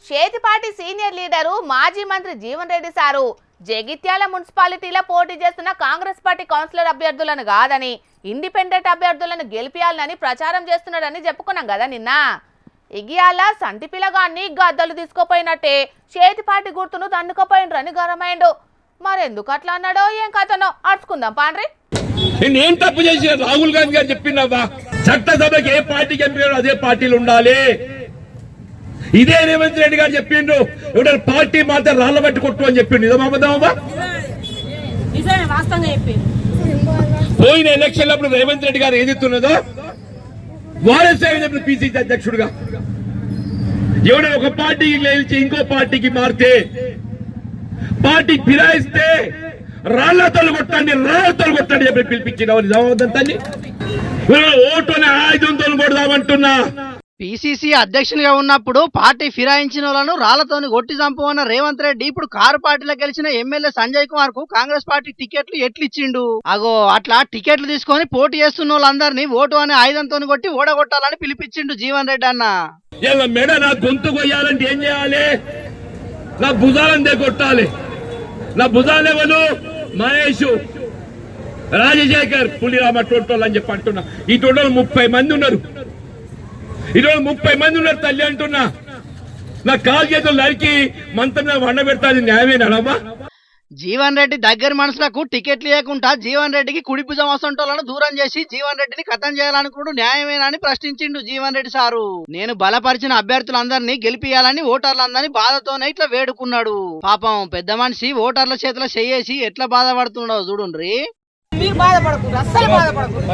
చేతిపాటి senior leader మాజీ Mantri Jeevan Reddy sir Jagtial మున్సిపాలిటీలో పోటీ చేస్తున్న కాంగ్రెస్ పార్టీ కౌన్సిలర్ అభ్యర్థులను కాదని ఇండిపెండెంట్ అభ్యర్థులను గెలిపియాలని ప్రచారం చేస్తున్నాడని చెప్పుకున్నాం కదా నిన్న. ఇగియాల సంటి పిల్లగాన్ని గద్దలు తీసుకోపోయినట్టే చేతిపాటి గుర్తును దండుకోపోయినరని గరమైండు. మరెందుకు అట్లా అన్నాడో ఏం కథనో అడుచుకుందాం పాండ్రి. నేను తప్పు చేసి రాహుల్ గాంధీ గారు చెప్పినవా చట్టసభకి ఏ పార్టీకి ఎంపిక అదే పార్టీలు ఉండాలి. ఇదే రేవంత్ రెడ్డి గారు చెప్పిండ్రు ఎవడ పార్టీ మాత్రం రాళ్ళ బట్టి కొట్టు అని చెప్పిండు. నిజమా? పోయిన ఎలక్షన్ అప్పుడు రేవంత్ రెడ్డి గారు ఏదిస్తున్నదో వారసత్వ పిసిసి అధ్యక్షుడుగా ఎవడ ఒక పార్టీకి గెలిచి ఇంకో పార్టీకి మారితే పార్టీ ఫిరాయిస్తే రాళ్లతో కొట్టండి చెప్పి పిలిపించిన నిజామవుతుందని ఓటుని ఆయుధంతో కొడదామంటున్నా. పిసిసి అధ్యక్షునిగా ఉన్నప్పుడు పార్టీ ఫిరాయించిన వాళ్ళను రాళ్లతోని కొట్టి చంపమన్న రేవంత్ రెడ్డి ఇప్పుడు కారు పార్టీలో గెలిచిన ఎమ్మెల్యే సంజయ్ కుమార్ కు కాంగ్రెస్ పార్టీ టికెట్లు ఎట్లిచ్చిండు. అగో అట్లా టికెట్లు తీసుకొని పోటీ చేస్తున్న వాళ్ళందరినీ ఓటు అనే ఆయుధంతో కొట్టి ఓడగొట్టాలని పిలిపించిండు జీవన్ రెడ్డి అన్న. మెడ నా గొంతు కొయ్యాలంటే ఏం చేయాలి? నా భుజాలందే కొట్టాలి. నా భుజాలెవరు? మహేష్, రాజశేఖర్, పులిరామ టోటోళ్ళు అని చెప్పి అంటున్నా. ఈ టోటోలు 30 మంది ఉన్నారు. ఈరోజు 30 మంది ఉన్నారు తల్లి అంటున్నా. నా కాలు చేతులు నరికి మంత్రం వండ పెడతాది న్యాయమేనాడమ్మా? జీవన్ రెడ్డి దగ్గర మనుషులకు టికెట్లు ఇవ్వకుండా జీవన్ రెడ్డికి కుడి భుజం వసంటోళ్లను దూరం చేసి జీవన్ రెడ్డిని ఖతం చేయాలనుకున్నాడు. న్యాయమేనా అని ప్రశ్నించిండు జీవన్ రెడ్డి సారు. నేను బలపరిచిన అభ్యర్థులందరినీ గెలిపియాలని ఓటర్లందరినీ బాధతోనే ఇట్లా వేడుకున్నాడు. పాపం పెద్ద మనిషి ఓటర్ల చేతిలో చేయేసి ఎట్లా బాధపడుతున్నాడో చూడుండ్రి. మీరు బాధపడకూడదు, అస్సలు బాధపడకూడదు.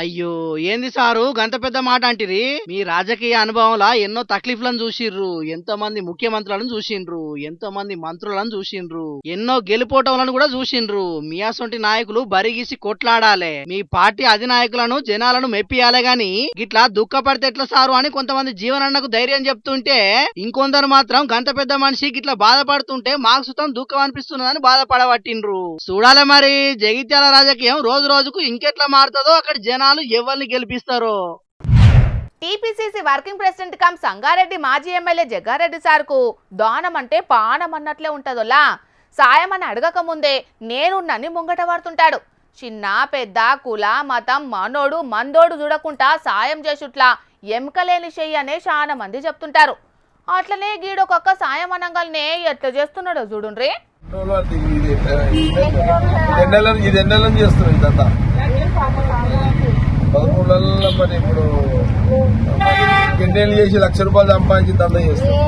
అయ్యో ఏంది సారు గంత పెద్ద మాట అంటిరి? మీ రాజకీయ అనుభవంలా ఎన్నో తక్లీఫ్లను చూసిండ్రు, ఎంతో మంది ముఖ్యమంత్రులను చూసిండ్రు, ఎంతో మంది మంత్రులను చూసిండ్రు, ఎన్నో గెలుపోటంలను కూడా చూసిండ్రు. మీ అసొంటి నాయకులు బరిగీసి కొట్లాడాలే. మీ పార్టీ అధినాయకులను జనాలను మెప్పియాలే గాని గిట్లా దుఃఖపడితే ఎట్లా సారు అని కొంతమంది జీవనన్నకు ధైర్యం చెప్తుంటే, ఇంకొందరు మాత్రం గంత పెద్ద మనిషి గిట్లా బాధపడుతుంటే మాకు సుతం దుఃఖం అనిపిస్తున్నదని బాధపడబట్టిండ్రు. చూడాలి మరి జగిత్యాల రాజకీయం రోజు రోజుకు ఇంకెట్లా మారుతుందో, అక్కడ జనాలు ఎవరిని గెలిపిస్తారో. TPCC working president cum Sangareddy మాజీ ఎమ్మెల్యే జగ్గారెడ్డి సార్కు దానం అంటే పానం అన్నట్లే ఉంటదోలా. సాయం అని అడగక ముందే నేనున్నని ముంగట పడుతుంటాడు. చిన్న పెద్ద కుల మతం మనోడు మందోడు చూడకుండా సాయం చేసుట్లా ఎముకలేని చెయ్యి అనే చాలా మంది చెప్తుంటారు. అట్లనే గీడొకొక్క సాయం అనంగానే ఎట్లా చేస్తున్నాడో చూడుండ్రి. మరి ఇప్పుడు కిండేళ్ళు చేసి ₹1,00,000 సంపాదించి దందా చేస్తారు.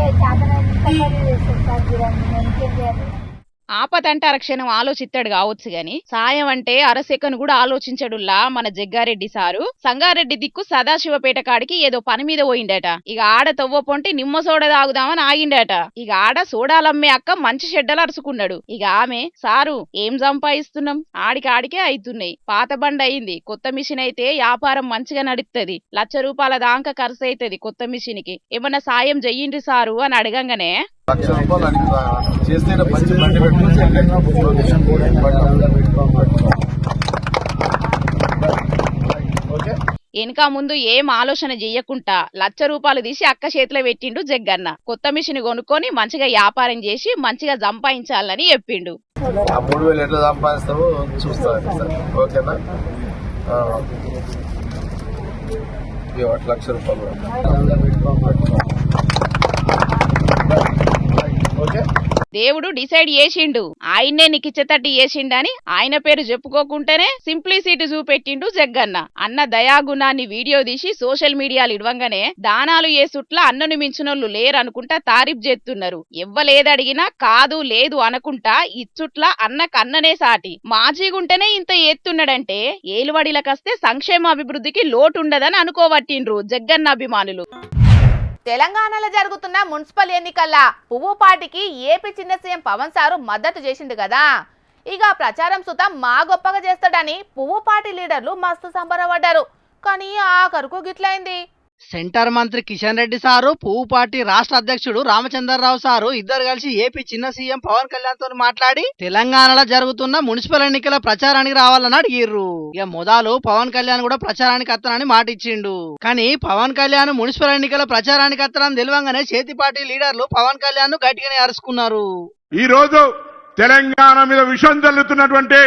ఆపదంటే అరక్షణం ఆలోచిస్తాడు కావచ్చు గాని సాయం అంటే అరసెకను కూడా ఆలోచించడుల్లా మన జగ్గారెడ్డి సారు. సంగారెడ్డి దిక్కు సదాశివపేట కాడికి ఏదో పని మీద పోయిండట. ఇక ఆడ తవ్వ పొంటి నిమ్మ సోడ తాగుదామని ఆగిండట. ఇక ఆడ సోడాలమ్మే అక్క మంచి షెడ్డలు అరుచుకున్నాడు. ఇక ఆమె సారు ఏం సంపాదిస్తున్నాం, ఆడికే అవుతున్నాయి, పాత బండి అయింది, కొత్త మిషన్ అయితే వ్యాపారం మంచిగా నడుస్తుంది, ₹1,00,000 దాకా ఖర్చు అవుతుంది కొత్త మిషన్ కి, ఏమన్నా సాయం చెయ్యండి సారు అని అడగంగానే ₹1,00,000 చేస్తే మంచి బండి పెట్టు. వెనక ముందు ఏం ఆలోచన చెయ్యకుండా ₹1,00,000 తీసి అక్క చేతిలో పెట్టిండు జగ్గన్న. కొత్త మిషన్ కొనుక్కొని మంచిగా వ్యాపారం చేసి మంచిగా సంపాదించాలని చెప్పిండు. 3,000 ఎట్లా సంపాదిస్తావో చూస్తాను. ఓకేనా? ₹1,00,000. ఓకే. దేవుడు డిసైడ్ చేసిండు, ఆయన్నే నీకు ఇచ్చేటట్టు చేసిండని ఆయన పేరు చెప్పుకోకుండానే సింప్లిసిటీ చూపెట్టిండు జగ్గన్న. అన్న దయాగుణాన్ని వీడియో తీసి సోషల్ మీడియాలు ఇవ్వంగానే దానాలు చేసుట్లా అన్నను మించినోళ్ళు లేరనుకుంటా తారీఫ్ చేస్తున్నారు. ఎవ్వలేదడిగినా కాదు లేదు అనుకుంటా ఇచ్చుట్లా అన్నకు అన్ననే సాటి. మాజీగుంటేనే ఇంత ఎత్తున్నాడంటే ఏలువడిలకస్తే సంక్షేమ అభివృద్ధికి లోటుండదని అనుకోవట్టిండ్రు జగ్గన్న అభిమానులు. తెలంగాణలో జరుగుతున్న మున్సిపల్ ఎన్నికల్లో పువ్వు పార్టీకి ఏపీ చిన్న సీఎం పవన్ సారు మద్దతు చేసిండు కదా. ఇక ప్రచారం సుతం మా గొప్పగా చేస్తాడని పువ్వు పార్టీ లీడర్లు మస్తు సంబరపడ్డారు. కానీ ఆఖరుకు గిట్లయింది. సెంటర్ మంత్రి కిషన్ రెడ్డి సారు, పువ్వు పార్టీ రాష్ట్ర అధ్యక్షుడు రామచంద్రరావు సారు ఇద్దరు కలిసి ఏపీ చిన్న సీఎం పవన్ కళ్యాణ్ తో మాట్లాడి తెలంగాణలో జరుగుతున్న మున్సిపల్ ఎన్నికల ప్రచారానికి రావాలని అడిగిర్రు. ఇక మొదలు పవన్ కళ్యాణ్ కూడా ప్రచారానికి వస్తానని మాట ఇచ్చిండు. కానీ పవన్ కళ్యాణ్ మున్సిపల్ ఎన్నికల ప్రచారానికి వస్తానని తెలియంగానే చేతి పార్టీ లీడర్లు పవన్ కళ్యాణ్ ను గట్టిగానే అరుచుకున్నారు. ఈ రోజు తెలంగాణ మీద విషం చల్లుతున్నటువంటి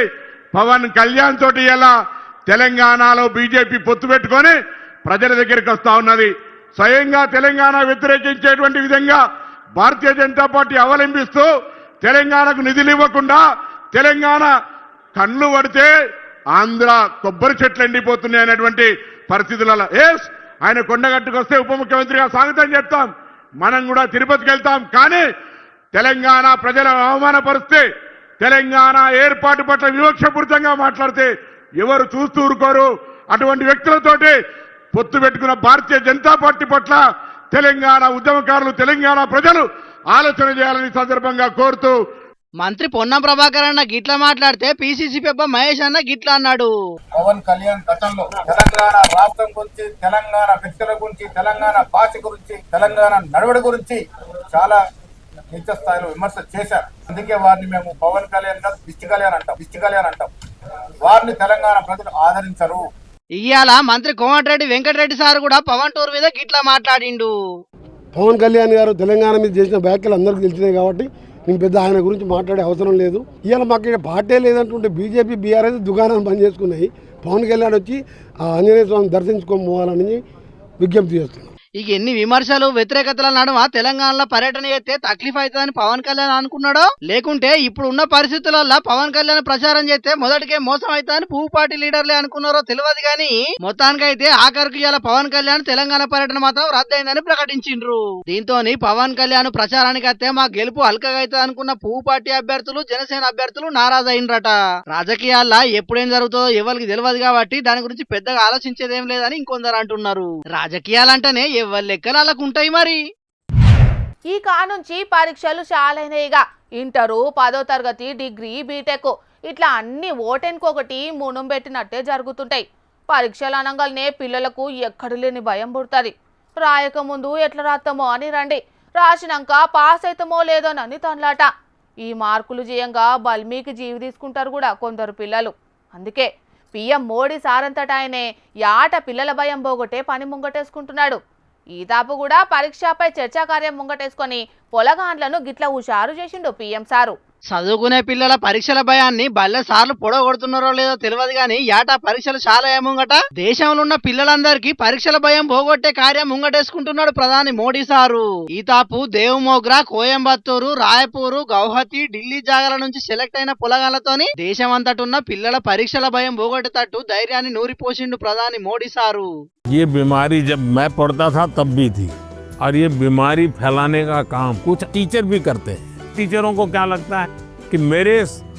పవన్ కళ్యాణ్ తోటి ఎలా తెలంగాణలో బీజేపీ పొత్తు పెట్టుకొని ప్రజల దగ్గరికి వస్తా ఉన్నది. స్వయంగా తెలంగాణ వ్యతిరేకించేటువంటి విధంగా భారతీయ జనతా పార్టీ అవలంబిస్తూ తెలంగాణకు నిధులు ఇవ్వకుండా తెలంగాణ కళ్ళు పడితే ఆంధ్ర కొబ్బరి చెట్లు ఎండిపోతున్నాయి అనేటువంటి పరిస్థితులలో ఆయన కొండగట్టుకు వస్తే ఉప ముఖ్యమంత్రిగా స్వాగతం చెప్తాం, మనం కూడా తిరుపతికి వెళ్తాం. కానీ తెలంగాణ ప్రజల అవమానపరిస్తే, తెలంగాణ ఏర్పాటు పట్ల వివక్షపూరితంగా మాట్లాడితే ఎవరు చూస్తూ ఊరుకోరు. అటువంటి వ్యక్తులతోటి పొత్తు పెట్టుకున్న భారతీయ జనతా పార్టీ పట్ల తెలంగాణ ఉద్యమకారులు, తెలంగాణ ప్రజలు ఆలోచన చేయాలని సందర్భంగా కోరుతూ మంత్రి పొన్నం ప్రభాకర్ అన్న గిట్లా మాట్లాడితే పిసిసి పెబ్బ మహేష్ అన్న గిట్లా అన్నాడు. పవన్ కళ్యాణ్ గతంలో తెలంగాణ రాష్ట్రం గురించి, తెలంగాణ వ్యక్తుల గురించి, తెలంగాణ భాష గురించి, తెలంగాణ నడవడి గురించి చాలా నీచ స్థాయిలో విమర్శ చేశారు. అందుకే వారిని మేము పవన్ కళ్యాణ్ కాదు దిష్టి కళ్యాణ్ అంటాం. వారిని తెలంగాణ ప్రజలు ఆదరించరు. ఇయ్యాల మంత్రి కోమటిరెడ్డి వెంకటరెడ్డి సార్ కూడా పవన్ టూర్ మీద గిట్లా మాట్లాడిండు. పవన్ కళ్యాణ్ గారు తెలంగాణ మీద చేసిన వ్యాఖ్యలు అందరికీ తెలిసినాయి కాబట్టి నేను పెద్ద ఆయన గురించి మాట్లాడే అవసరం లేదు. ఇవాళ మాకు ఇక్కడ పార్టీ లేదంటుంటే బీజేపీ బీఆర్ఎస్ దుకాణం బంద్ చేసుకున్నాయి. పవన్ కళ్యాణ్ వచ్చి ఆంజనేయ స్వామిని దర్శించుకోవాలని విజ్ఞప్తి చేస్తున్నాం. ఇక ఎన్ని విమర్శలు వ్యతిరేకతల నడుమ తెలంగాణలో పర్యటన చేస్తే తక్లీఫ్ అవుతుందని పవన్ కళ్యాణ్ అనుకున్నాడో, లేకుంటే ఇప్పుడు ఉన్న పరిస్థితులలో పవన్ కళ్యాణ్ ప్రచారం చేస్తే మొదటికే మోసం అవుతుందని పువ్వు పార్టీ లీడర్లే అనుకున్నారో తెలియదు. కానీ మొత్తానికైతే ఆఖరికి ఇవాళ పవన్ కళ్యాణ్ తెలంగాణ పర్యటన మాత్రం రద్దయిందని ప్రకటించిండ్రు. దీంతో పవన్ కళ్యాణ్ ప్రచారానికి వస్తే మా గెలుపు హల్కగా అవుతుంది అనుకున్న పువ్వు పార్టీ అభ్యర్థులు, జనసేన అభ్యర్థులు నారాజు అయినరట. రాజకీయాల్లో ఎప్పుడేం జరుగుతుందో ఎవరికి తెలియదు కాబట్టి దాని గురించి పెద్దగా ఆలోచించేదేం లేదని ఇంకొందరు అంటున్నారు. రాజకీయాలంటేనే ఎవరి లెక్కలు అలాగ ఉంటాయి. మరి ఈ కానుంచి పరీక్షలు చాలైనయిగా ఇంటరు, 10వ తరగతి, డిగ్రీ, బీటెక్ ఇట్లా అన్ని ఓటెన్కొకటి మునుం పెట్టినట్టే జరుగుతుంటాయి. పరీక్షలు అనగానే పిల్లలకు ఎక్కడి లేని భయం పుడుతుంది. రాయకముందు ఎట్లా రాస్తామో అని రండి, రాసినాక పాస్ అవుతామో లేదోనని తనలాట. ఈ మార్కులు చేయంగా బల్మీకి జీవి తీసుకుంటారు కూడా కొందరు పిల్లలు. అందుకే పిఎం మోడీ సారంతట ఆయనే యాట పిల్లల భయం పోగొట్టే పని ముంగటేసుకుంటున్నాడు. ఈ తాపు కూడా పరీక్షపై చర్చా కార్యం ముంగటేసుకొని పొలగాండ్లను గిట్ల హుషారు చేసిండు పిఎం సారు. చదువుకునే పిల్లల పరీక్షల భయాన్ని బల్లె సార్లు పొడగొడుతున్నారో లేదో తెలియదు గాని ఏటా పరీక్షలు చాలా ఏముంగట దేశంలో ఉన్న పిల్లలందరికీ పరీక్షల భయం పోగొట్టే కార్యం ముంగటేసుకుంటున్నాడు ప్రధాని మోడీ సారు. ఈ తాపు దేవమోగ్రా, కోయంబత్తూరు, రాయపూరు, గౌహతి, ఢిల్లీ జాగాల నుంచి సెలెక్ట్ అయిన పొలగాలతోని దేశమంతటున్న పిల్లల పరీక్షల భయం పోగొట్టేటట్టు ధైర్యాన్ని నూరిపోసిండు ప్రధాని మోడీ సారు. ये बीमारी जब मैं पढ़ता था तब भी थी और ये बीमारी फैलाने का काम कुछ टीचर भी करते हैं. टीचरों को क्या लगता है कि मेरे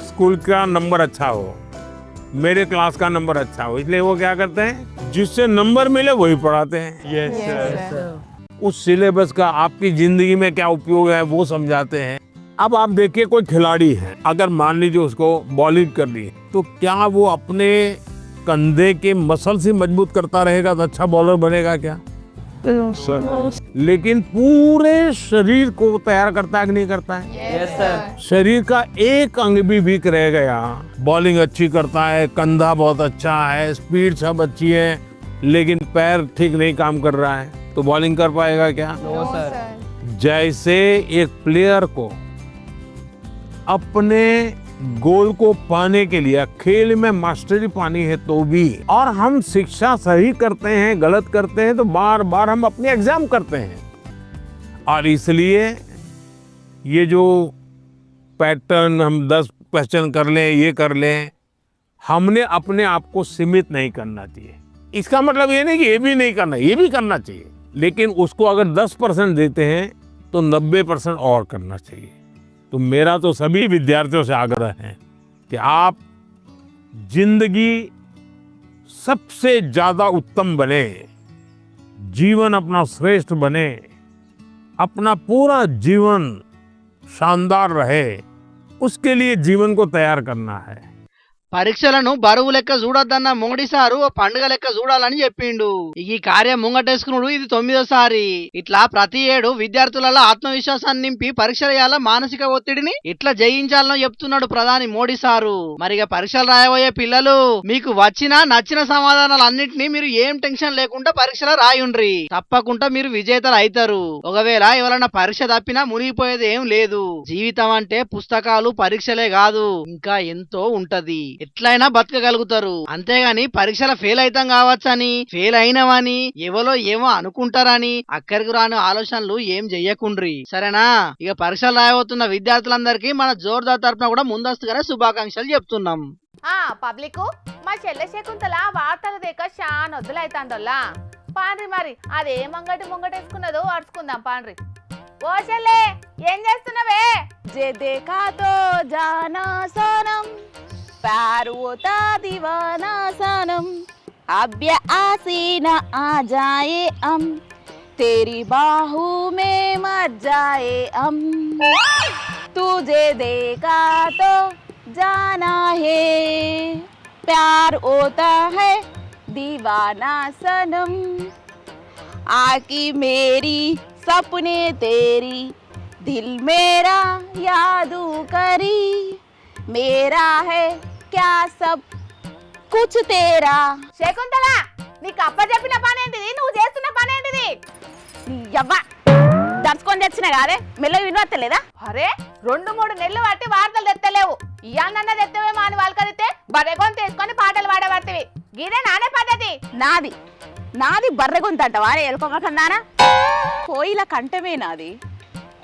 स्कूल का नंबर अच्छा हो, मेरे क्लास का नंबर अच्छा हो, इसलिए वो क्या करते हैं जिससे नंबर मिले वही पढ़ाते हैं. yes, sir. उस सिलेबस का आपकी जिंदगी में क्या उपयोग है वो समझाते हैं. अब आप देखिए कोई खिलाड़ी है, अगर मान लीजिए उसको बॉलिंग कर ली तो क्या वो अपने कंधे के मसल से मजबूत करता रहेगा तो अच्छा बॉलर बनेगा क्या? लेकिन पूरे शरीर को तैयार करता है कि नहीं करता है? yes, sir. शरीर का एक अंग भी वीक रह गया, बॉलिंग अच्छी करता है, कंधा बहुत अच्छा है, स्पीड सब अच्छी है, लेकिन पैर ठीक नहीं काम कर रहा है तो बॉलिंग कर पाएगा क्या? no, sir. जैसे एक प्लेयर को अपने गोल को पाने के लिए खेल में मास्टरी पानी है तो भी, और हम शिक्षा सही करते हैं गलत करते हैं तो बार बार हम अपने एग्जाम करते हैं. और इसलिए ये जो पैटर्न हम 10 क्वेश्चन कर लें, ये कर लें, हमने अपने आप को सीमित नहीं करना चाहिए. इसका मतलब ये नहीं कि ये भी नहीं करना, ये भी करना चाहिए, लेकिन उसको अगर 10% देते हैं तो 90% और करना चाहिए. तो मेरा तो सभी विद्यार्थियों से आग्रह है कि आप जिंदगी सबसे ज्यादा उत्तम बने, जीवन अपना श्रेष्ठ बने, अपना पूरा जीवन शानदार रहे, उसके लिए जीवन को तैयार करना है. పరీక్షలను బరువు లెక్క చూడొద్దన్న మోడీ సారు ఓ పండుగ లెక్క చూడాలని చెప్పిండు. ఈ కార్యం ముంగటేసుకున్నాడు ఇది 9వ సారి. ఇట్లా ప్రతి ఏడు విద్యార్థులలో ఆత్మవిశ్వాసాన్ని నింపి పరీక్షలు చేయాల మానసిక ఒత్తిడిని ఇట్లా జయించాలని చెప్తున్నాడు ప్రధాని మోడీ సారు. మరిగా పరీక్షలు రాయబోయే పిల్లలు మీకు నచ్చిన సమాధానాలు అన్నింటినీ మీరు ఏం టెన్షన్ లేకుండా పరీక్షలు రాయుండ్రి. తప్పకుండా మీరు విజేతలు అవుతారు. ఒకవేళ ఎవరైనా పరీక్ష తప్పినా మునిగిపోయేది ఏం లేదు. జీవితం అంటే పుస్తకాలు పరీక్షలే కాదు, ఇంకా ఎంతో ఉంటది. ఎట్లయినా బతకగలుగుతారు. అంతేగాని పరీక్షల ఫెయిల్ అవుతాం కావచ్చని, ఫెయిల్ అయినవని ఎవరో ఏమో అనుకుంటారని అక్కడికి రాని ఆలోచనలు ఏం చెయ్యకుండ్రి, సరేనా? ఇక పరీక్షలు రాయబోతున్న విద్యార్థులందరికీ మన జోర్దార్ తరపున కూడా ముందస్తుగానే శుభాకాంక్షలు చెప్తున్నాం. పబ్లిక్ మా చెల్లె శకుంతల వార్తలు దేక చాలా వద్దులైతాందోల్లా. పాండ్రి మరి అదే ముంగటేసుకున్నదో అడుచుకుందాం పాండ్రి. ఓ చెల్లె ఏం చేస్తున్నావే? जे देखा तो जाना सनम प्यार होता दीवाना सनम अब ये आसीना आ जाए हम तेरी बाहू में मर जाए हम तुझे देखा तो जाना है प्यार होता है दीवाना सनम आकी मेरी सपने तेरी दिल मेरा यादू करी मेरा है क्या सब कुछ तेरा. శకుంతల నీకు అప్ప చెప్పిన పని ఏంటిది? నువ్వు చేస్తున్న పని ఏంటిది? యవ్వా దర్చుకొని తెచ్చిన కాదే మెల్ల వినవత్తలేదా? అరే 2-3 నెలలు బట్టి వార్తలు తెత్తలేవు. ఇయాలన్నా తెత్తవేమో అని వాళ్ళకడితే బర్రెకొని తీసుకొని పాటలు పాడబడుతుంది. గిదే నానే పద్ధతి. నాది బర్రెగొంత అంటవా? ఎలుకొకన్నానా కోయిల కంఠమే నాది,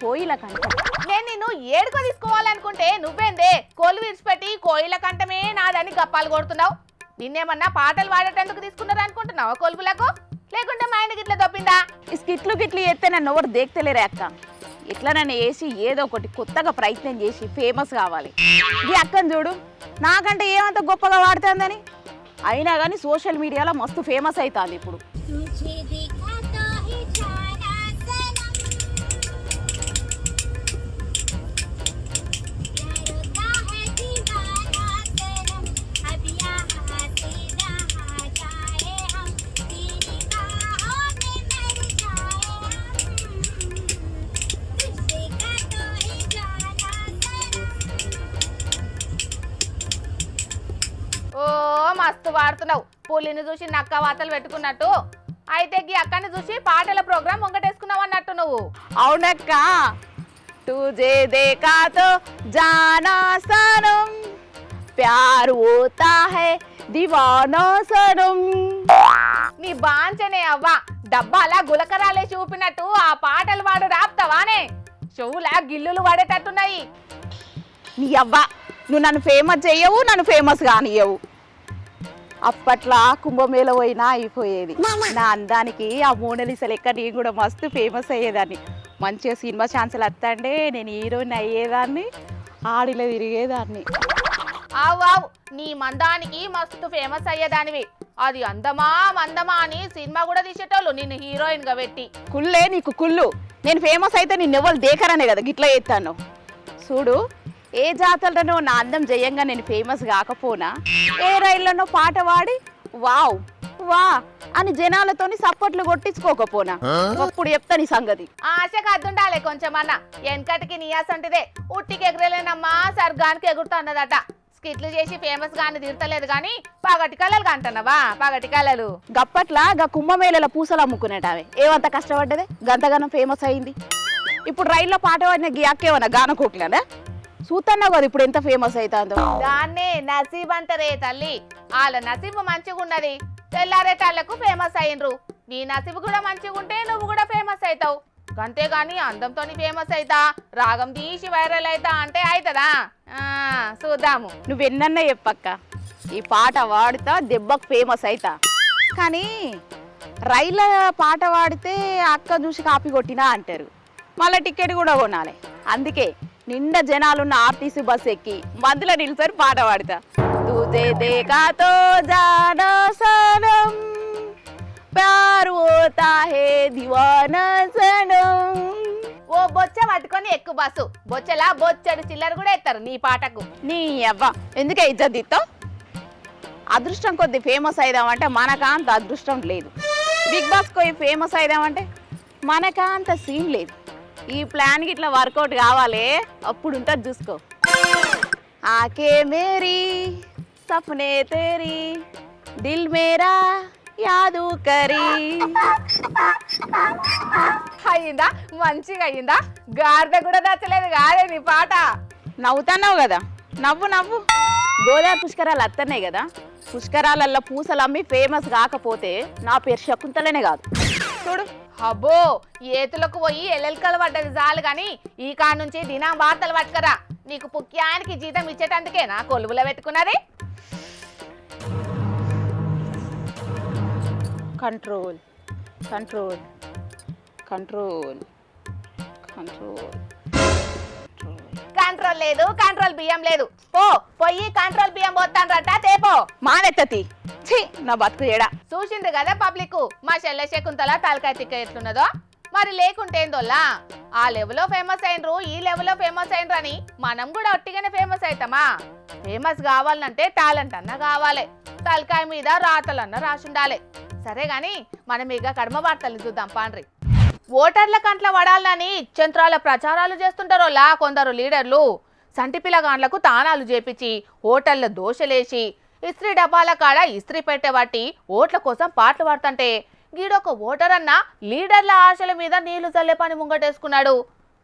కోయిల కంఠం. నేను నిన్ను ఏడుకో తీసుకోవాలనుకుంటే నువ్వేందే కోళ్ళు విడిచిపెట్టి కోయిల కంఠమే నాదని గప్పాలు కొడుతున్నావు. నిన్నేమన్నా పాటలు పాడేటందుకు తీసుకున్నారు అనుకుంటున్నావా కొలుపులకు? లేకుంటే మా ఇంటికి ఇట్లా తప్పిందా? ఈ స్కిట్లు ఎత్తే నన్ను ఎవరు దేక్తలేరే అక్క. ఇట్లా నన్ను వేసి ఏదో ఒకటి కొత్తగా ప్రయత్నం చేసి ఫేమస్ కావాలి. ఈ అక్కని చూడు, నాకంటే ఏమంత గొప్పగా వాడుతుందని, అయినా కానీ సోషల్ మీడియాలో మస్తు ఫేమస్ అవుతుంది ఇప్పుడు. ఓ మస్తు వాడుతున్నావు. పులిని చూసి నక్క వాతలు పెట్టుకున్నట్టు. అయితే గీ అక్కని చూసి పాటల ప్రోగ్రామ్ ముంగటేసుకున్నావు అన్నట్టు నువ్వు. అవునక్క. तुझे देखा तो जाना सनम प्यार होता है दीवाना सनम. నీ బాంచనే అవ్వ డబ్బాలా గులకరాలే చూపినట్టు ఆ పాటలు వాడు రాపుతావానే? చెవులా గిల్లులు పడేటట్టున్నాయి. నీ అవ్వ నువ్వు నన్ను ఫేమస్ చెయ్యవు, నన్ను ఫేమస్ కానియవు. అప్పట్లో కుంభమేళ పోయినా అయిపోయేది. నా అందానికి ఆ మోనాలిసా లెక్క నేను కూడా మస్తు ఫేమస్ అయ్యేదాన్ని. మంచిగా సినిమా ఛాన్సులు వస్తాండే నేను హీరోయిన్ అయ్యేదాన్ని, ఆడిలో తిరిగేదాన్ని. అవ్వావు నీ మందానికి మస్తు ఫేమస్ అయ్యేదానివి. అది అందమా మందమా అని సినిమా కూడా తీసేటోళ్ళు నిన్ను హీరోయిన్ గా పెట్టి. కుళ్ళే నీకు కుళ్ళు. నేను ఫేమస్ అయితే నిన్నెవ్వరు దేకరనే కదా గిట్లా చేస్తాను. చూడు, ఏ జాతరలోనో నా అందం జయంగా నేను ఫేమస్ కాకపోనా, ఏ రైళ్లనో పాట పాడి వావ్ వా అని జనాలతోని సప్పట్లు కొట్టించుకోకపోనా, అప్పుడు చెప్తా నీ సంగతి. ఆశకు అద్దుండాలి కొంచెమన్నా. వెనకటికి నీయాసంటిదే ఉట్టికి ఎగరలేనమ్మా సర్గానికి ఎగురుతా అన్నదట. స్కిట్లు చేసి ఫేమస్ గాని తిడతలేదు గాని పగటి కళలు అంటున్నావా? పగటి కళలు గప్పట్లా గా కుంభమేళల పూసలు అమ్ముకునేటావే ఏమంత కష్టపడ్డదే గంతగానం ఫేమస్ అయింది. ఇప్పుడు రైల్లో పాట పాడిన గియాకేమన్నా గానకోకిలనా? చూస్తున్నావు కదా ఇప్పుడు ఎంత ఫేమస్ అవుతుందో. దాన్నే నసీబ్ అంటారే తల్లి. వాళ్ళ నసీబు మంచిగా ఉన్నది, తెల్లారేటాళ్లకు ఫేమస్ అయ్యిండ్రు. నీ నసీబు కూడా మంచిగా ఉంటే నువ్వు కూడా ఫేమస్ అవుతావు. అంతేగాని అందంతో ఫేమస్ అవుతా, రాగం తీసి వైరల్ అవుతా అంటే అవుతుందా? చూద్దాము. నువ్వెన్నన్నా చెప్పక్క, ఈ పాట వాడుతా దెబ్బకు ఫేమస్ అవుతా. కానీ రైళ్ళ పాట పాడితే అక్క చూసి కాపీ కొట్టినా అంటారు, మళ్ళీ టికెట్ కూడా కొనాలి. అందుకే నిండా జనాలున్న ఆర్టీసీ బస్ ఎక్కి మధ్యలో నిలిచి పాట పాడతా. तुझे देखा तो जाना सनम प्यार होता है दीवाना सनम. ఓ బొచ్చ పట్టుకొని ఎక్కు బస్సు. బొచ్చలా బొచ్చడు చిల్లర కూడా ఎత్తారు నీ పాటకు. నీ అవ్వ ఎందుకే ఇజ్జత్ ఇస్తావు? అదృష్టం కొద్ది ఫేమస్ అయిదామంటే మనకా అంత అదృష్టం లేదు. బిగ్ బాస్ పోయి ఫేమస్ అయిదామంటే మనకా అంత సీన్ లేదు. ఈ ప్లాన్కి ఇట్లా వర్కౌట్ కావాలి, అప్పుడు ఉంటుంది చూసుకో. ఆకే మేరీ సప్నే తేరీ దిల్ మేరా యాదు కరీ. అయ్యిందా? మంచిగా అయ్యిందా? గార్ద కూడా నచ్చలేదు కాదే నీ పాట. నవ్వుతున్నావు కదా, నవ్వు నవ్వు. గోదావరి పుష్కరాలు వస్తున్నాయి కదా, పుష్కరాలల్లో పూసలు అమ్మి ఫేమస్ కాకపోతే నా పేరు శకుంతలనే కాదు. చూడు అబ్బో, ఏతులకు పోయి ఎల్లెల్కలు పడ్డది చాలు కానీ ఈ కాడ నుంచి దినం వార్తలు పట్టుకరా. నీకు పుక్యానికి జీతం ఇచ్చేటందుకే నా కొలువులో పెట్టుకున్నది. Control control control control control లేదు, కంట్రోల్ బియ్యం లేదు. పోయి కంట్రోల్ బియ్యం పోతాన్రట తేపో. మానెత్తతి ఛీ నా బతుకు ఏడా. చూసింది కదా పబ్లిక్ మా చెల్లె శకుంతల తలకాయ తిక్క ఎట్లున్నదో. మరి లేకుంటే ఏందోలా, ఆ లెవెల్లో ఫేమస్ అయినరు, ఈ లెవెల్లో ఫేమస్ అయినరు అని మనం కూడా ఒట్టిగానే ఫేమస్ అవుతామా? ఫేమస్ కావాలంటే టాలెంట్ అన్న కావాలి, తలకాయ మీద రాతలన్న రాసుండాలి. సరే గాని మనం ఇక కడమ వార్తల్ని చూద్దాం పాండ్రి. ఓటర్ల కంట్ల వడాలని ఇచ్చంత్రాల ప్రచారాలు చేస్తుంటారోలా కొందరు లీడర్లు. సంటి పిల్లగాండ్లకు తానాలు చేపించి ఓటర్ల దోషలేసి ఇస్త్రీ డబ్బాల కాడ ఇస్త్రీ పెట్టేవాటి ఓట్ల కోసం పాటలు పాడుతుంటే గీడొక ఓటర్ అన్న లీడర్ల ఆశల మీద నీళ్లు చల్లే పని ముంగటేసుకున్నాడు.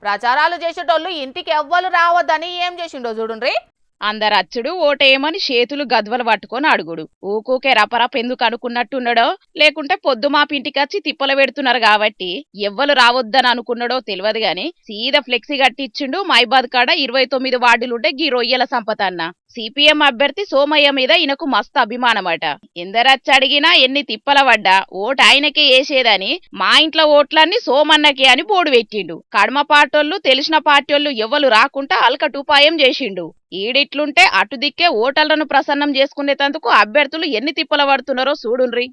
ప్రచారాలు చేసేటోళ్ళు ఇంటికి ఎవ్వరు రావద్దని ఏం చేసిండో చూడుండ్రి. అందరు అచ్చుడు ఓటేయమని చేతులు గద్వలు పట్టుకొని అడుగుడు. ఊకూకే రపరప ఎందుకు అనుకున్నట్టున్నాడో, లేకుంటే పొద్దు మా పింటికొచ్చి తిప్పలు పెడుతున్నారు కాబట్టి ఎవ్వరు రావద్దని అనుకున్నాడో తెలియదు గాని సీదా ఫ్లెక్సీ కట్టిచ్చిండు. మైబాద్ కాడ 29 వార్డులుంటే గీ రొయ్యల సంపత అన్న. సిపిఎం అభ్యర్థి సోమయ్య మీద ఈయనకు మస్తు అభిమానమట. ఎందరచ్చి అడిగినా ఎన్ని తిప్పల పడ్డా ఓటు ఆయనకే వేసేదని మా ఇంట్లో ఓట్లన్నీ సోమన్నకే అని బోర్డు పెట్టిండు. కడమ పార్టోళ్ళు తెలిసిన పార్టీలు ఎవ్వరు రాకుండా అల్కటుపాయం చేసిండు. ఈడిట్లుంటే అటు దిక్కే ఓటర్లను ప్రసన్నం చేసుకునేందుకు అభ్యర్థులు ఎన్ని తిప్పల పడుతున్నారో చూడుండ్రి.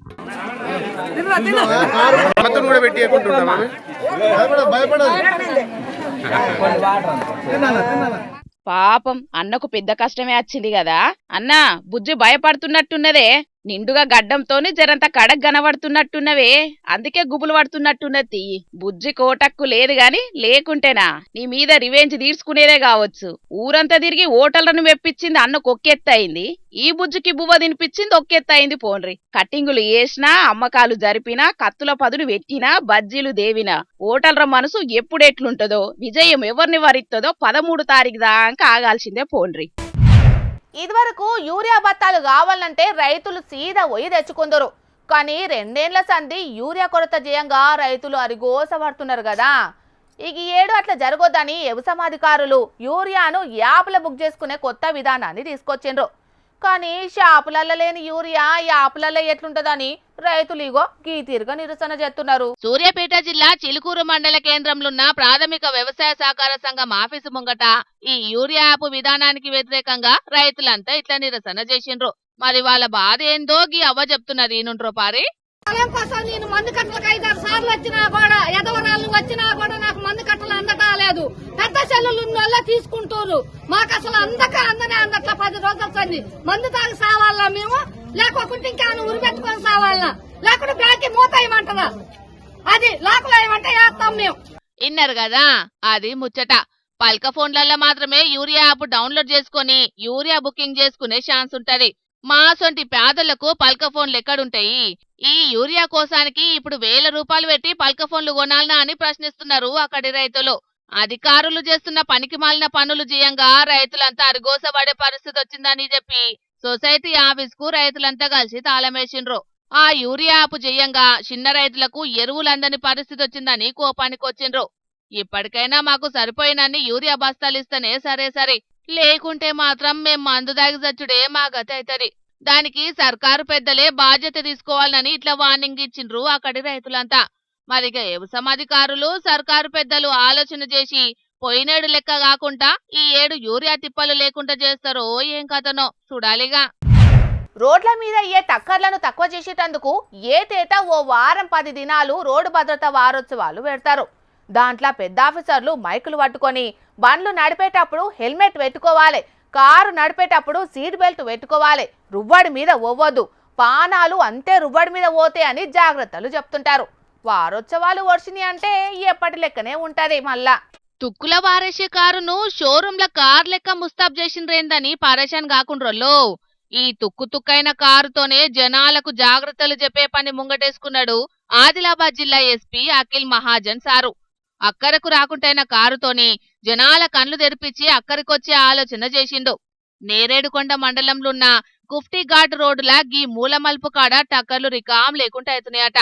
పాపం అన్నకు పెద్ద కష్టమే వచ్చింది కదా. అన్నా బుజ్జి భయపడుతున్నట్టున్నదే, నిండుగా గడ్డంతోని జరంత కడక్ కనబడుతున్నట్టున్నవే, అందుకే గుబులు పడుతున్నట్టున్నది. బుజ్జి కోటక్కు లేదు గాని లేకుంటేనా నీ మీద రివెంజ్ తీర్చుకునేదే కావచ్చు. ఊరంతా తిరిగి ఓటర్లను మెప్పించింది అన్నకు ఒక్కెత్తయింది, ఈ బుజ్జికి బువ్వ తినిపించింది ఒక్కెత్తయింది. పోన్రి కట్టింగులు వేసినా, అమ్మకాలు జరిపినా, కత్తుల పదులు పెట్టినా, బజ్జీలు దేవినా ఓటర్ల మనసు ఎప్పుడెట్లుంటదో, విజయం ఎవరిని వరిస్తుందో 13 తారీఖు దాకా ఆగాల్సిందే. పోన్రి ఇదివరకు యూరియా బత్తాలు కావాలంటే రైతులు సీదా పోయి తెచ్చుకుందరు. కానీ 2 ఏళ్ల సంధి యూరియా కొరత జయంగా రైతులు అరిగోస పడుతున్నారు కదా. ఇక ఏడు అట్లా జరగొద్దని వ్యవసాయాధికారులు యూరియాను యాప్ల బుక్ చేసుకునే కొత్త విధానాన్ని తీసుకొచ్చిండ్రు. కానీ షాపులలో లేని యూరియా యాప్లలో ఎట్లుంటదని రైతులు ఇగో గీ తీరుగా నిరసన చేస్తున్నారు. సూర్యాపేట జిల్లా చిలుకూరు మండల కేంద్రంలో ఉన్న ప్రాథమిక వ్యవసాయ సహకార సంఘం ఆఫీసు ముంగట ఈ యూరియా యాప్ విధానానికి వ్యతిరేకంగా రైతులంతా ఇట్లా నిరసన చేసిండ్రు. మరి వాళ్ళ బాధ ఏందో గీ అవ్వ చెప్తున్నది నుండ్రో పారి. నేను మందు కట్టలకు 5-6 సార్లు వచ్చినా కూడా, ఎదవనాలు వచ్చినా కూడా నాకు మందు కట్టలు అందటాలేదు. పెద్ద చెల్లులు ఉన్న తీసుకుంటారు, మాకు అసలు అందనే అందట్లా. 10 రోజుల సంది మందు తాగి సావాలా మేము, లేకపోతే ఇంకేమైనా ఉరి పెట్టుకొని సావాలా, లేకుంటే బ్యాంక్ మూతాయమంటారా, అది లోపల ఏమంటే వేస్తాం మేము. ఇన్నారు కదా, అది ముచ్చట. పల్క ఫోన్లలో మాత్రమే యూరియా యాప్ డౌన్లోడ్ చేసుకుని యూరియా బుకింగ్ చేసుకునే ఛాన్స్ ఉంటది. మా సొంటి పేదలకు పల్క ఫోన్లు ఎక్కడుంటాయి? ఈ యూరియా కోసానికి ఇప్పుడు 1000 రూపాయలు పెట్టి పల్క ఫోన్లు కొనాలనా అని ప్రశ్నిస్తున్నారు అక్కడి రైతులు. అధికారులు చేస్తున్న పనికి మాలిన పనులు చేయంగా రైతులంతా అరిగోసపడే పరిస్థితి వచ్చిందని చెప్పి సొసైటీ ఆఫీస్ కు రైతులంతా కలిసి తాళమేసిండ్రు. ఆ యూరియా యాప్ చేయంగా చిన్న రైతులకు ఎరువులందని పరిస్థితి వచ్చిందని కోపానికి వచ్చిండ్రు. ఇప్పటికైనా మాకు సరిపోయినన్ని యూరియా బస్తాలు ఇస్తేనే సరే, లేకుంటే మాత్రం మేం మందు దాగి చచ్చుడే మా గతి అవుతుంది. దానికి సర్కారు పెద్దలే బాధ్యత తీసుకోవాలని ఇట్లా వార్నింగ్ ఇచ్చిండ్రు అక్కడి రైతులంతా. మరిగా వ్యవసాయాధికారులు సర్కారు పెద్దలు ఆలోచన చేసి పోయినేడు లెక్క కాకుండా ఈ ఏడు యూరియా తిప్పలు లేకుండా చేస్తారో ఏం కథనో చూడాలిగా. రోడ్ల మీద ఏ టక్కర్లను తక్కువ చేసేటందుకు ఏటేటా ఓ వారం 10 దినాలు రోడ్డు భద్రతా వారోత్సవాలు పెడతారు. దాంట్లో పెద్ద ఆఫీసర్లు మైకులు పట్టుకొని బండ్లు నడిపేటప్పుడు హెల్మెట్ పెట్టుకోవాలి, కారు నడిపేటప్పుడు సీట్ బెల్ట్ పెట్టుకోవాలి, రువ్వడి మీద పోవద్దు, పానాలు అంతే రువ్వడి మీద పోతే అని జాగ్రత్తలు చెప్తుంటారు. వారోత్సవాలు వర్షిని అంటే ఎప్పటి లెక్కనే ఉంటది. మళ్ళా తుక్కుల వారేసే కారును షోరూంల కార్ లెక్క ముస్తాబ్ చేసిండ్రేందని పరేషాన్ కాకుండ్రోళ్ళు. ఈ తుక్కైన కారుతోనే జనాలకు జాగ్రత్తలు చెప్పే పని ముంగటేసుకున్నాడు ఆదిలాబాద్ జిల్లా ఎస్పీ అఖిల్ మహాజన్ సారు. అక్కరకు రాకుంటైన కారుతోని జనాల కళ్ళు తెరిపించి అక్కడికొచ్చే ఆలోచన చేసిండు. నేరేడుకొండ మండలంలో ఉన్న కుఫ్టీఘాట్ రోడ్డులా గీ మూలమల్పు కాడ టక్కర్లు రికాం లేకుండా అవుతున్నాయట.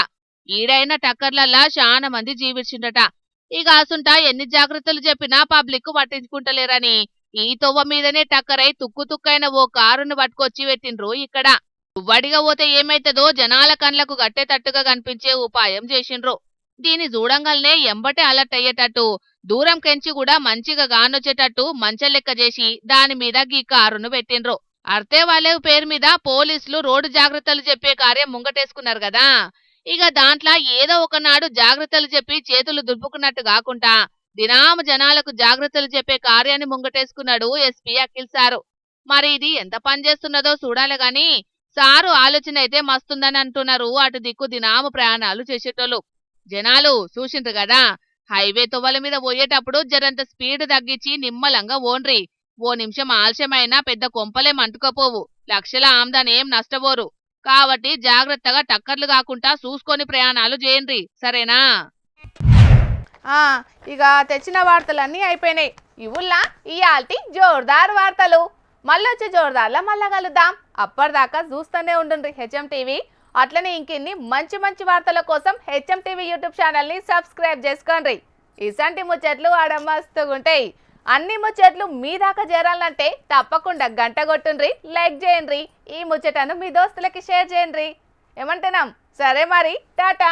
ఈడైన టక్కర్లల్లా చాలా మంది జీవించిండట. ఇక అసుంటా ఎన్ని జాగ్రత్తలు చెప్పినా పబ్లిక్ పట్టించుకుంటలేరని ఈ తొవ్వ మీదనే టక్కరై తుక్కైన ఓ కారును పట్టుకొచ్చి పెట్టిండ్రు. ఇక్కడ వడిగా పోతే ఏమైతుందో జనాల కండ్లకు గట్టేటట్టుగా కనిపించే ఉపాయం చేసిండ్రు. దీని చూడంగానే ఎంబటే అలర్ట్ అయ్యేటట్టు దూరం కెంచి కూడా మంచిగా గానొచ్చేటట్టు మంచలెక్క చేసి దాని మీద గీ కారును పెట్టిండ్రు. అర్తే వాళ్ళ పేరు మీద పోలీసులు రోడ్డు జాగ్రత్తలు చెప్పే కార్యం ముంగటేసుకున్నారు కదా. ఇక దాంట్లో ఏదో ఒకనాడు జాగ్రత్తలు చెప్పి చేతులు దులుపుకున్నట్టు కాకుండా దినాము జనాలకు జాగ్రత్తలు చెప్పే కార్యాన్ని ముంగటేసుకున్నాడు ఎస్పీ అఖిల్ సారు. మరి ఇది ఎంత పనిచేస్తున్నదో చూడాలి గాని సారు ఆలోచన అయితే మస్తుందని అంటున్నారు అటు దిక్కు దినాము ప్రయాణాలు చేసేటోళ్ళు. జనాలు చూసిండ్రు కదా, హైవే తొవ్వల మీద పోయేటప్పుడు జరంత స్పీడ్ తగ్గించి నిమ్మలంగా ఓన్రి. ఓ నిమిషం ఆలస్యమైనా పెద్ద కొంపలేం అంటుకోపోవు, లక్షల ఆమ్దానేం నష్టపోరు. కాబట్టి జాగ్రత్తగా టక్కర్లు కాకుండా చూసుకొని ప్రయాణాలు చేయండి, సరేనా? ఇక తెచ్చిన వార్తలన్నీ అయిపోయినాయి. ఇవుల్లా ఇయాల్టి జోర్దార్ వార్తలు. మళ్ళొచ్చే జోర్దార్లా మళ్ళా కలుద్దాం. అప్పటిదాకా చూస్తూనే ఉండండి హెచ్ఎం టీవీ. అట్లనే ఇంకిన్ని మంచి మంచి వార్తల కోసం హెచ్ఎం టీవీ యూట్యూబ్ ఛానల్ని సబ్స్క్రైబ్ చేసుకోండి. ఇసంటి ముచ్చట్లు ఆడ మస్తుగుంటాయి. అన్ని ముచ్చట్లు మీ దాకా చేరాలంటే తప్పకుండా గంట కొట్టుండ్రి, లైక్ చేయండి, ఈ ముచ్చటను మీ దోస్తులకి షేర్ చేయండి. ఏమంటున్నాం? సరే మరి, టాటా.